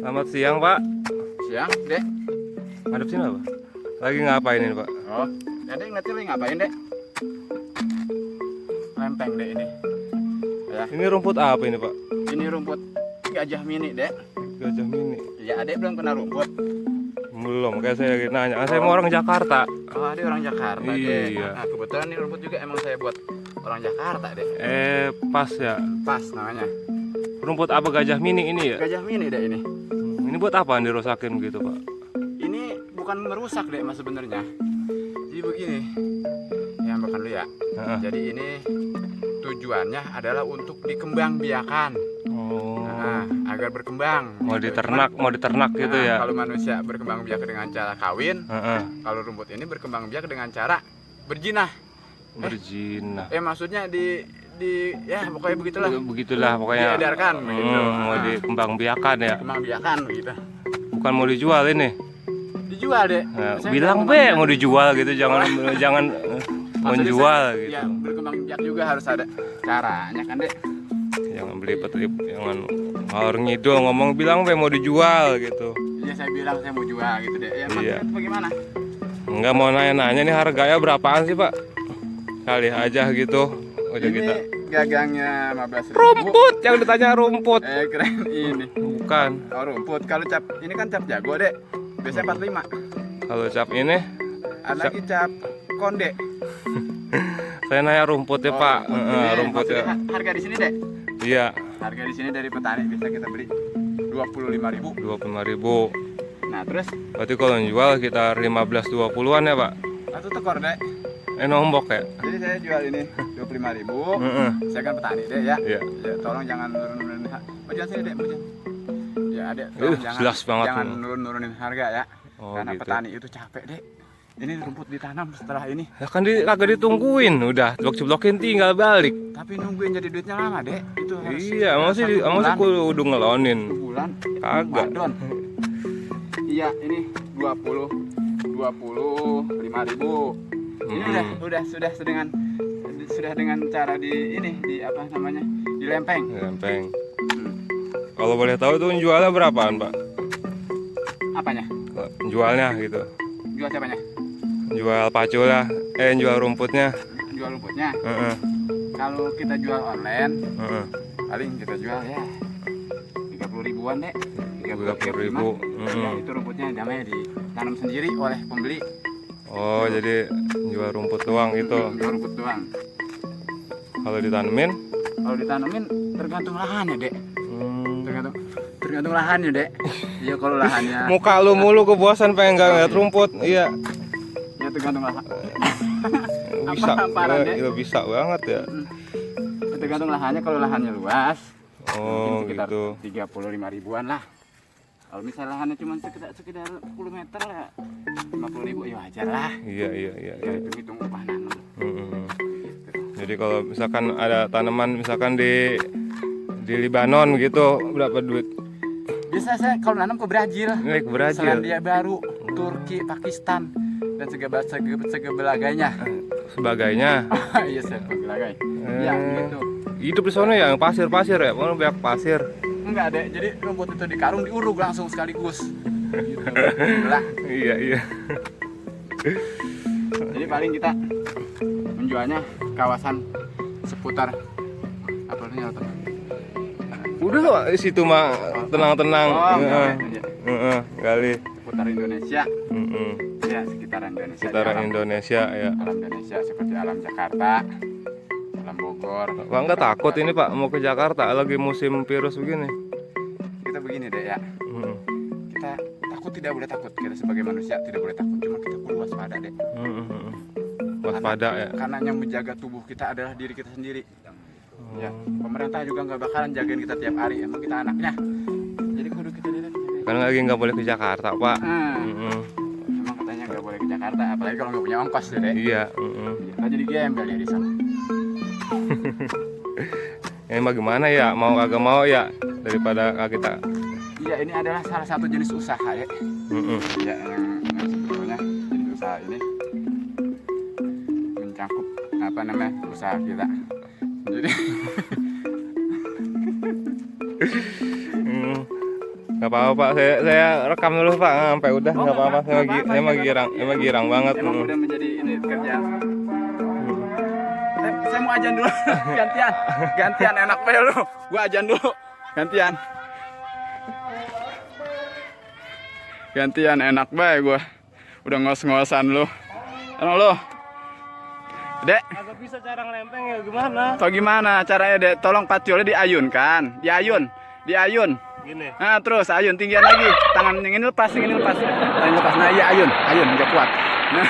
Selamat siang, Pak. Siang, Dek. Ngadep sini apa? Lagi ngapain ini, Pak? Oh, Dek ngerti lagi ngapain, Dek? Lempeng, Dek, ini. Ya, Ini rumput apa ini, Pak? ini rumput gajah mini, Dek. Gajah mini. Ya, Adek belum kena rumput. Belum, kayak saya lagi nanya. Kan saya mau orang Jakarta. Oh, Adek orang Jakarta, Dek. Iya. Nah, kebetulan ini rumput juga emang saya buat orang Jakarta, Dek. Pas ya. Pas namanya. Rumput apa gajah mini ini ya? Gajah mini, Dek, ini. Ini buat apa dirusakin gitu, Pak? Ini bukan merusak, Dek, Mas, sebenarnya. Jadi begini. Ya, makan dulu ya. Heeh. Jadi ini tujuannya adalah untuk dikembangbiakan. Oh. Nah, agar berkembang. Mau gitu. diternak gitu Nah, ya? Kalau manusia berkembang biak dengan cara kawin, Heeh. kalau rumput ini berkembang biak dengan cara berjinah. Berjinah. Maksudnya ya pokoknya begitulah. Begitulah pokoknya. Diedarkan begitu. Mau dikembangbiakan ya? Kembang biakan begitu. Bukan mau dijual ini. Dijual, Dek. Nah, Saya bilang nggak be mau dijual gitu, jangan Maksudnya menjual saya, gitu. Ya, berkembang biak juga harus ada caranya kan, Dek. Jangan belibet, jangan ngalor ngidul ngomong bilang be mau dijual gitu. Iya, saya bilang saya mau jual gitu, Dek. Ya, maksudnya Iya. bagaimana? Enggak mau nanya-nanya nih harganya berapaan sih, Pak? Kali aja gitu. Udah Ini kita. gagangnya 15.000. Rumput, yang ditanya rumput. Keren ini. Bukan. Oh, rumput. Kalau cap ini kan cap jago, Dek. Biasanya 45. Kalau cap ini Ada lagi cap konde. saya nanya rumput ya, Pak. Rumput Rumput ya. Harga di sini, Dek. Iya, Harga di sini dari petani bisa kita beli 25.000. 25.000. Nah, terus Berarti kalau jual sekitar 15-20-an ya, Pak? satu tekor, Dek. Nombok ya? Jadi saya jual ini 25.000. Heeh. Saya kan petani, Dek, ya. Iya. Ya, tolong jangan nurunin jangan sini, Dek, jangan. Ya, Dek, tolong Jelas banget. jangan nurunin harga ya. Oh, Karena gitu. petani itu capek, Dek. Ini rumput ditanam setelah ini. Ya kan kagak ditungguin, udah ceblok-ceblokin tinggal balik. Tapi nungguin jadi duitnya lama, Dek. Itu harus Iya, masih kudu ngelonin. bulan. Kagak. Madon. Iya, ini 25.000. Ini sudah dengan cara di apa namanya? Dilempeng. Lempeng. Kalau boleh tahu tuh jualnya berapaan, Pak? Apanya? Jualnya gitu. Jual siapanya? Jual paculnya, jual rumputnya. Jual rumputnya. Heeh. Kalau kita jual online, Heeh. paling kita jual ya 30.000-an, Dek. 30.000. Ya, itu rumputnya namanya ditanam sendiri oleh pembeli. Oh, jadi jual rumput doang gitu. Jual rumput doang. Kalau ditanemin? Kalau ditanemin tergantung lahannya, Dek. Hmm. Tergantung lahannya, Dek. Iya, kalau lahannya Muka lu mulu kebosan pengen nggak ngeliat rumput. Iya. ya tergantung lahan. Bisa. Parah, Dek. Iya, bisa banget ya. Tergantung lahannya. Kalau lahannya luas, Oh, mungkin sekitar gitu. 35.000-an lah. Kalau misalnya lahannya cuma sekitar 10 meter lah, 50.000 ya wajar lah. Iya. Ya, hitung upah nanam. Mm-mm. Gitu. Jadi kalau misalkan ada tanaman misalkan di Libanon gitu, berapa duit? Biasa saya kalau nanam ke Brazil, Ini ke Brazil. Selandia Baru, Turki, Pakistan, dan sebagainya. Sebagainya. Iya, sebagainya. Ya, gitu. Hidup di sana ya, pasir ya, mana banyak pasir. Enggak, Dek. Jadi rumput itu dikarung, diuruk langsung sekaligus. Gitu. Belah. Iya. Jadi paling kita menjualnya kawasan seputar apa namanya? Udah di situ mah tenang-tenang. Oh, Heeh. iya. Kali. Seputar Indonesia. Heeh. Ya, sekitaran Indonesia. Sekitaran Alam- Indonesia ya. Alam Indonesia seperti alam Jakarta, alam Bogor. Pak nggak takut ini Pak mau ke Jakarta lagi musim virus begini? Kita begini, Dek, ya. Heeh. Kita tidak boleh takut. Kita sebagai manusia tidak boleh takut. Cuma kita perlu waspada, Dek. Heeh. Waspada ya. Karena yang menjaga tubuh kita adalah diri kita sendiri. Ya, pemerintah juga nggak bakalan jagain kita tiap hari. Emang kita anaknya. Jadi kudu kita lihat. Kan lagi nggak boleh ke Jakarta Pak. Heeh. Emang katanya nggak boleh ke Jakarta, apalagi kalau nggak punya ongkos, Dek. Iya. Heeh. Kita jadi gembel ya di sana. Ini bagaimana ya? Mau agak mau ya daripada kita. Iya, ini adalah salah satu jenis usaha, ya. Heeh. Ya, yang sebetulnya jenis usaha ini mencakup apa apa namanya usaha kita. Jadi nggak apa-apa Pak, saya rekam dulu Pak, sampai udah nggak apa-apa. Saya mah girang banget. emang udah menjadi ini kerjaan. Saya mau ajan dulu. gantian enak banget lu. Gua ajan dulu gantian enak banget gua. Udah ngos-ngosan lu. Enak lu. Dek, Agak bisa cara ngelempeng ya gimana? atau gimana caranya Dek? Tolong patiolnya diayunkan, diayun. Gini. Nah terus ayun tinggian lagi, tangan yang ini lepas, tangan lepas. Nah iya ayun, nggak kuat. Nah.